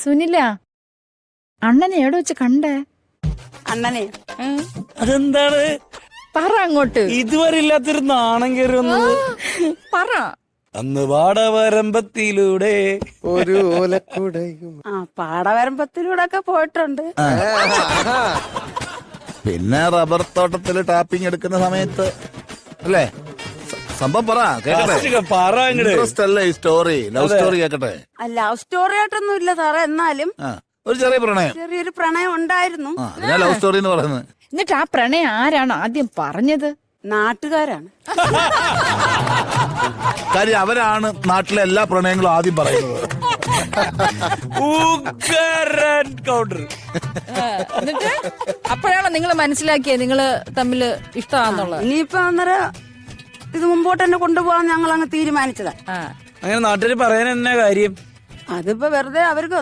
സുനില, അണ്ണനെ എവിടെ വെച്ച് കണ്ടേ? അണ്ണനെ അതെന്താണ് പറ അങ്ങോട്ട്. ഇതുവരെ ഇല്ലാത്തൊരു നാണം കയറി വന്നത്? പറ. അന്ന് വാടവരമ്പത്തിലൂടെ ഒരു ഓലക്കുടയും. പാടവരമ്പത്തിലൂടെ ഒക്കെ പോയിട്ടുണ്ട്. പിന്നെ റബ്ബർ തോട്ടത്തില് ടാപ്പിംഗ് എടുക്കുന്ന സമയത്ത് അല്ലേ? സംഭവം പറ കേക്കട്ടെ. പറ അങ്ങട്. ഇൻട്രസ്റ്റ് അല്ലേ ഈ സ്റ്റോറി? ലവ് സ്റ്റോറി കേക്കട്ടെ. ലവ് സ്റ്റോറി ആയിട്ടൊന്നും ഇല്ല സാറേ, എന്നാലും ഒരു ചെറിയ പ്രണയം. ചെറിയൊരു പ്രണയം ഉണ്ടായിരുന്നു. അതിനാ ലവ് സ്റ്റോറി എന്ന് പറയുന്നത്. എന്നിട്ട് ആ പ്രണയം ആരാണ് ആദ്യം പറഞ്ഞത്? നാട്ടുകാരാണ്. കാര്യം അവരാണ് നാട്ടിലെ എല്ലാ പ്രണയങ്ങളും ആദ്യം പറയുന്നത്. കൗണ്ടർ. എന്നിട്ട് അപ്പോഴാണോ നിങ്ങൾ മനസ്സിലാക്കിയത് നിങ്ങള് തമ്മില് ഇഷ്ടമാണെന്നുള്ളത്? ഇനിയിപ്പോ അന്നേരം ഇത് മുമ്പോട്ട് തന്നെ കൊണ്ടുപോകാൻ ഞങ്ങൾ അങ്ങ് തീരുമാനിച്ചതാ. അങ്ങനെ നാട്ടുകാർ പറയാൻ എന്നാ കാര്യം? അതിപ്പോ വെറുതെ അവർക്ക്